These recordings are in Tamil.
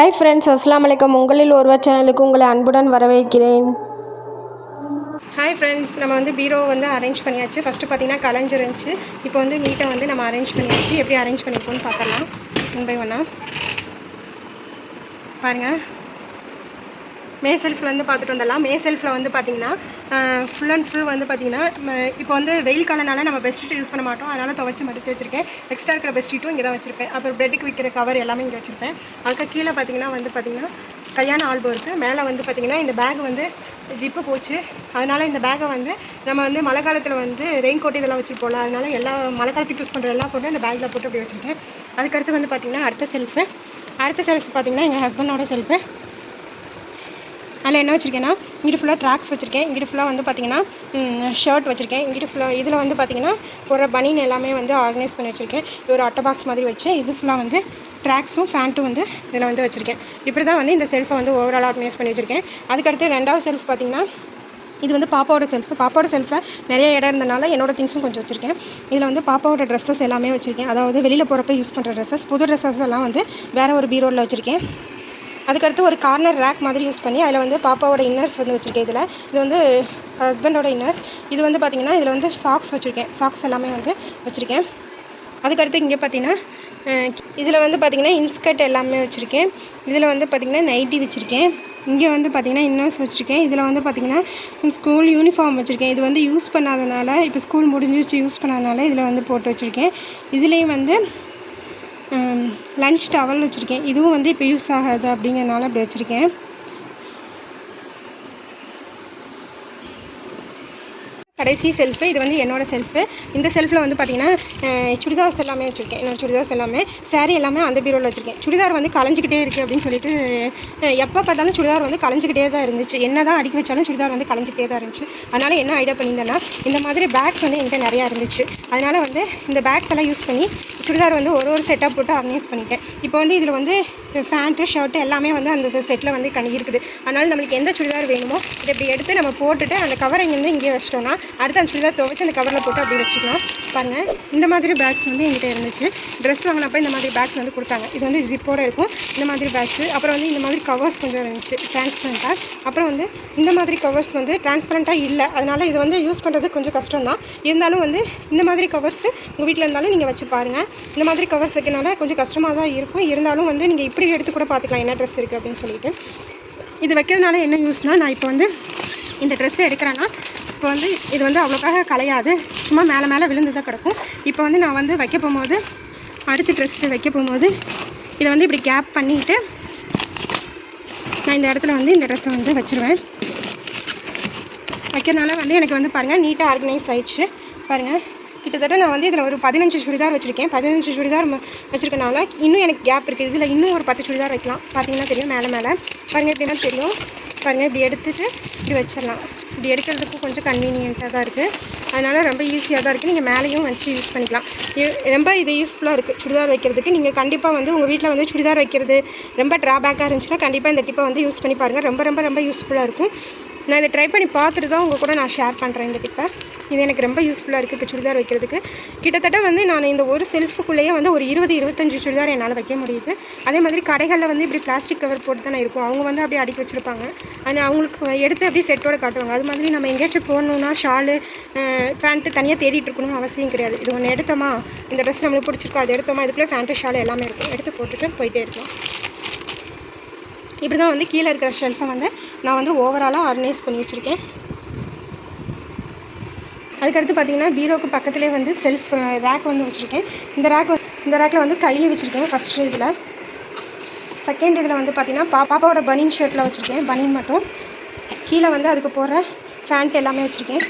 ஹாய் ஃப்ரெண்ட்ஸ், அஸ்ஸலாமு அலைக்கும். உங்களில் ஒருவர் சேனலுக்கு உங்களை அன்புடன் வரவேற்கிறேன். ஹாய் ஃப்ரெண்ட்ஸ், நம்ம வந்து பீரோ வந்து அரேஞ்ச் பண்ணியாச்சு. ஃபஸ்ட்டு பார்த்திங்கன்னா கலைஞ்சிருந்துச்சு. இப்போ வந்து நீட்டாக வந்து நம்ம அரேஞ்ச் பண்ணியாச்சு. எப்படி அரேஞ்ச் பண்ணியிருக்கோன்னு பார்க்கலாம். ஒன் பை ஒன்னாக பாருங்கள். மே செல்ஃபில் வந்து பார்த்துட்டு வந்துடலாம். மே செல்ஃபில் வந்து பார்த்திங்கன்னா ஃபுல் அண்ட் ஃபுல் வந்து பார்த்திங்கன்னா இப்போ வந்து வெயில் காலனால நம்ம பெட்ஷீட் யூஸ் பண்ண மாட்டோம். அதனால் துவைச்சி மடித்து வச்சுருக்கேன். எக்ஸ்ட்ரா இருக்கிற பெட்ஷீட்டும் இங்கே தான் வச்சுருப்பேன். அப்புறம் பெட்டுக்கு விற்கிற கவர் எல்லாமே இங்கே வச்சுருப்பேன். அதுக்கு கீழே பார்த்திங்கன்னா கல்யாண ஆல்பம் இருக்குது. மேலே வந்து பார்த்திங்கன்னா இந்த பேக் வந்து ஜிப்பு போச்சு. அதனால் இந்த பேக்கை வந்து நம்ம வந்து மழை காலத்தில் வந்து ரெயின் கோட் இதெல்லாம் வச்சுருப்போம்ல, அதனால் எல்லா மழை காலத்துக்கு யூஸ் பண்ணுற எல்லாம் போட்டு அந்த பேக்கில் போட்டு அப்படி வச்சுருக்கேன். அதுக்கடுத்து வந்து பார்த்திங்கன்னா அடுத்த செல்ஃபு பார்த்திங்கன்னா எங்கள் ஹஸ்பண்டோட செல்ஃபு. அதில் என்ன வச்சுருக்கேன்னா இங்கிட்டு ஃபுல்லாக ட்ராக்ஸ் வச்சுருக்கேன். இங்கிட்டு ஃபுல்லாக வந்து பார்த்திங்கன்னா ஷர்ட் வச்சுருக்கேன். இங்கிட்டு ஃபுல்லாக இதில் வந்து பார்த்திங்கன்னா ஒரு பனின் எல்லாமே வந்து ஆர்கனைஸ் பண்ணி வச்சுருக்கேன். ஒரு அட்டை பாக்ஸ் மாதிரி வச்சு இது ஃபுல்லாக வந்து ட்ராக்ஸும் ஃபேண்ட்டும் வந்து இதில் வந்து வச்சுருக்கேன். இப்படி தான் வந்து இந்த செல்ஃபை வந்து ஓவரால் ஆர்கனைஸ் பண்ணி வச்சுருக்கேன். அதுக்கடுத்து ரெண்டாவது செல்ஃப் பார்த்திங்கன்னா இது வந்து பாப்பாவோட செல்ஃபில் நிறைய இடம் இருந்தனால என்னோடய திங்ஸும் கொஞ்சம் வச்சுருக்கேன். இதில் வந்து பாப்பாவோட ட்ரெஸ்ஸஸ் எல்லாமே வச்சுருக்கேன். அதாவது வெளியில் போகிறப்ப யூஸ் பண்ணுற ட்ரெஸ்ஸஸ், புது ட்ரெஸ்ஸஸ் எல்லாம் வந்து வேறு ஒரு பீரோவில் வச்சுருக்கேன். அதுக்கடுத்து ஒரு கார்னர் ரேக் மாதிரி யூஸ் பண்ணி அதில் வந்து பாப்பாவோட இன்னர்ஸ் வந்து வச்சுருக்கேன். இது வந்து ஹஸ்பண்டோட இன்னர்ஸ். இது வந்து பார்த்திங்கன்னா இதில் வந்து சாக்ஸ் வச்சுருக்கேன். சாக்ஸ் எல்லாமே வந்து வச்சுருக்கேன். அதுக்கடுத்து இங்கே பார்த்திங்கன்னா இதில் வந்து பார்த்திங்கன்னா இன்ஸ்கர்ட் எல்லாமே வச்சுருக்கேன். இதில் வந்து பார்த்திங்கன்னா நைட்டி வச்சுருக்கேன். இங்கே வந்து பார்த்திங்கன்னா இன்னர்ஸ் வச்சுருக்கேன். இதில் வந்து பார்த்திங்கன்னா ஸ்கூல் யூனிஃபார்ம் வச்சுருக்கேன். இது வந்து யூஸ் பண்ணாதனால, இப்போ ஸ்கூல் முடிஞ்சிச்சு யூஸ் பண்ணாதனால இதில் வந்து போட்டு வச்சுருக்கேன். இதுலேயும் வந்து லன்ச் டவல் வச்சுருக்கேன். இதுவும் வந்து இப்போ யூஸ் ஆகாது அப்படிங்கிறனால அப்படி வச்சுருக்கேன். கடைசி செல்ஃபு இது வந்து என்னோடய செல்ஃபு. இந்த செல்ஃபில் வந்து பார்த்திங்கன்னா சுடிதார்ஸ் எல்லாமே வச்சுருக்கேன். என்னோடய சுடிதார்ஸ் எல்லாமே, சாரீ எல்லாமே அந்த பீரோவில் வச்சுருக்கேன். சுடிதார் வந்து கலைஞ்சிக்கிட்டே இருக்குது அப்படின்னு சொல்லிட்டு எப்போ பார்த்தாலும் சுடிதார் வந்து கலைஞ்சிக்கிட்டே தான் இருந்துச்சு. என்ன தான் அடுக்கி வச்சாலும் சுடிதார் வந்து கலைஞ்சிக்கிட்டே தான் இருந்துச்சு. அதனால் என்ன ஐடியா பண்ணியிருந்தேன்னா, இந்த மாதிரி பேக்ஸ் வந்து என்கிட்ட நிறையா இருந்துச்சு. அதனால் வந்து இந்த பேக்ஸ் எல்லாம் யூஸ் பண்ணி சுடிதார் வந்து ஒரு செட்டாக போட்டு ஆர்கனைஸ் பண்ணிட்டேன். இப்போ வந்து இதில் வந்து ஃபேண்ட்டு ஷர்ட்டு எல்லாமே வந்து அந்த செட்டில் வந்து இருக்குது. அதனால் நம்மளுக்கு எந்த சுடிதார் வேணுமோ இதை இப்படி எடுத்து நம்ம போட்டுட்டு அந்த கவரை இங்கேருந்து இங்கே வச்சிட்டோன்னா அடுத்து அந்த சுடிதார் துவைச்சி அந்த கவரில் போட்டு அப்படி வச்சுக்கலாம். பாருங்கள், இந்த மாதிரி பேக்ஸ் வந்து என்கிட்ட இருந்துச்சு. ட்ரெஸ் வாங்கினப்போ இந்த மாதிரி பேக்ஸ் வந்து கொடுத்தாங்க. இது வந்து ஜிப்போடு இருக்கும் இந்த மாதிரி பேக்ஸு. அப்புறம் வந்து இந்த மாதிரி கவர்ஸ் கொஞ்சம் இருந்துச்சு டிரான்ஸ்பரண்ட்டாக. அப்புறம் வந்து இந்த மாதிரி கவர்ஸ் வந்து டிரான்ஸ்பரண்ட்டாக இல்லை. அதனால் இது வந்து யூஸ் பண்ணுறது கொஞ்சம் கஷ்டம் தான். இருந்தாலும் வந்து இந்த மாதிரி கவர்ஸு உங்கள் வீட்டில் இருந்தாலும் நீங்கள் வச்சு பாருங்கள். இந்த மாதிரி கவர்ஸ் வைக்கிறனால கொஞ்சம் கஷ்டமாக தான் இருக்கும். இருந்தாலும் வந்து நீங்கள் இப்படி எடுத்து கூட பார்த்துக்கலாம் என்ன ட்ரெஸ் இருக்குது அப்படின்னு சொல்லிட்டு. இது வைக்கிறதுனால என்ன யூஸ்னால், நான் இப்போ வந்து இந்த ட்ரெஸ்ஸை எடுக்கிறேன்னா இப்போ வந்து இது வந்து அவ்வளோக்காக கலையாது, சும்மா மேலே விழுந்து தான் கிடக்கும். இப்போ வந்து நான் வந்து வைக்க போகும்போது அடுத்த ட்ரெஸ்ஸு வைக்க போகும்போது இதை வந்து இப்படி கேப் பண்ணிவிட்டு நான் இந்த இடத்துல வந்து இந்த ட்ரெஸ்ஸை வந்து வச்சுருவேன். வைக்கிறதுனால வந்து எனக்கு வந்து பாருங்கள் நீட்டாக ஆர்கனைஸ் ஆகிடுச்சு. பாருங்கள், கிட்டத்தட்ட நான் வந்து இதில் ஒரு 15 சுடிதார் வச்சுருக்கேன். 15 சுடிதார் வச்சுருக்கனால இன்னும் எனக்கு கேப் இருக்குது. இதில் இன்னும் ஒரு 10 சுடிதார் வைக்கலாம். பார்த்திங்கன்னா தெரியும் மேலே பாருங்கள், எப்படின்னா தெரியும். பாருங்கள், இப்படி எடுத்துகிட்டு இப்படி வச்சிடலாம். இப்படி எடுக்கிறதுக்கும் கொஞ்சம் கன்வீனியண்ட்டாக தான் இருக்குது. அதனால் ரொம்ப ஈஸியாக தான் இருக்குது. நீங்கள் மேலேயும் வச்சு யூஸ் பண்ணிக்கலாம். ரொம்ப இது யூஸ்ஃபுல்லாக இருக்குது சுடிதார் வைக்கிறதுக்கு. நீங்கள் கண்டிப்பாக வந்து உங்கள் வீட்டில் வந்து சுடிதார் வைக்கிறது ரொம்ப ட்ராபேக்காக இருந்துச்சுன்னா கண்டிப்பாக இந்த டிப்பை வந்து யூஸ் பண்ணி பாருங்கள். ரொம்ப ரொம்ப ரொம்ப யூஸ்ஃபுல்லாக இருக்கும். நான் இதை ட்ரை பண்ணி பார்த்துட்டு தான் உங்கள் கூட நான் ஷேர் பண்ணுறேன் இந்த டிப்பை. இது எனக்கு ரொம்ப யூஸ்ஃபுல்லாக இருக்குது இப்போ சுடிதார் வைக்கிறதுக்கு. கிட்டத்தட்ட வந்து நான் இந்த ஒரு செல்ஃபுக்குள்ளேயே வந்து ஒரு 20-25 சுடிதார் என்னால் வைக்க முடியுது. அதே மாதிரி கடைகளில் வந்து இப்படி பிளாஸ்டிக் கவர் போட்டு தானே இருக்கும். அவங்க வந்து அப்படியே அடுக்கி வச்சுருப்பாங்க. ஆனால் அவங்களுக்கு எடுத்து அப்படியே செட்டோடு காட்டுவாங்க. அது மாதிரி நம்ம எங்கேயாச்சும் போகணுன்னா ஷாலு பேண்ட்டு தனியாக தேடிட்டு இருக்கணும்னு அவசியம் கிடையாது. இது ஒன்று எடுத்தோமா, இந்த ட்ரெஸ் நம்மளுக்கு பிடிச்சிருக்கோம், அது எடுத்தோமா, இதுக்குள்ளே பேண்ட்டு ஷாலு எல்லாமே இருக்கும். எடுத்து போட்டுட்டு போயிட்டே இருக்கலாம். இப்படி தான் வந்து கீழே இருக்கிற ஷெல்ஃபை வந்து நான் வந்து ஓவராலாக ஆர்கனைஸ் பண்ணி வச்சுருக்கேன். அதுக்கடுத்து பார்த்திங்கன்னா பீரோக்கு பக்கத்துலேயே வந்து செல்ஃப் ரேக் வந்து வச்சுருக்கேன். இந்த ரேக்கில் வந்து கைலி வச்சுருக்கேன் ஃபஸ்ட் இதில். செகண்ட் இதில் வந்து பார்த்திங்கன்னா பாப்பாவோட பனின் ஷர்ட்டில் வச்சுருக்கேன். பனின் மட்டும். கீழே வந்து அதுக்கு போடுற ஃபேண்ட் எல்லாமே வச்சுருக்கேன்,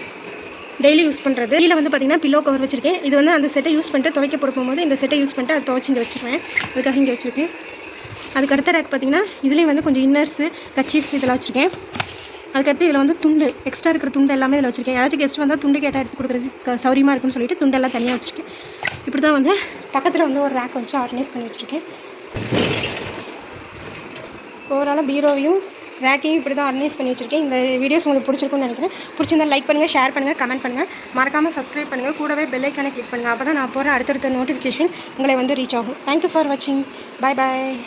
டெய்லி யூஸ் பண்ணுறது. கீழே வந்து பார்த்திங்கன்னா பில்லோ கவர் வச்சுருக்கேன். இது வந்து அந்த செட்டை யூஸ் பண்ணிட்டு துவைக்க போடும்போது இந்த செட்டை யூஸ் பண்ணிட்டு அதை துவைச்சி இங்கே வச்சுருவேன். அதுக்காக இங்கே வச்சுருக்கேன். அதுக்கடுத்த ரேக் பார்த்திங்கன்னா இதுலேயும் வந்து கொஞ்சம் இன்னர்ஸு, கச்சீஃப் இதெல்லாம் வச்சுருக்கேன். அதுக்கடுத்து இதில் வந்து துண்டு, எக்ஸ்ட்ரா இருக்கிற துண்டு எல்லாமே இதில் வச்சுருக்கேன். யாராச்சும் கெஸ்ட் வந்தால் துண்டு கேட்டால் எடுத்து கொடுக்குறதுக்கு சௌரியமாக இருக்குன்னு சொல்லிட்டு துண்டெல்லாம் தனியாக வச்சுருக்கேன். இப்படி தான் வந்து பக்கத்தில் வந்து ஒரு ரேக் வச்சு ஆர்கனைஸ் பண்ணி வச்சுருக்கேன். ஓவராலாக பீரோவையும் ரேக்கையும் இப்படி தான் ஆர்கனைஸ் பண்ணி வச்சுருக்கேன். இந்த வீடியோஸ் உங்களுக்கு பிடிச்சிருக்குன்னு நினைக்கிறேன். பிடிச்சிருந்தால் லைக் பண்ணுங்கள், ஷேர் பண்ணுங்கள், கமெண்ட் பண்ணுங்கள். மறக்காமல் சப்ஸ்கிரைப் பண்ணுங்கள். கூடவே பெல் ஐக்கானை கிளிக் பண்ணுங்கள். அப்போ தான் நான் போகிற அடுத்தடுத்த நோட்டிஃபிகேஷன் உங்களை வந்து ரீச் ஆகும். தேங்க்யூ ஃபார் வாட்சிங். பாய் பாய்.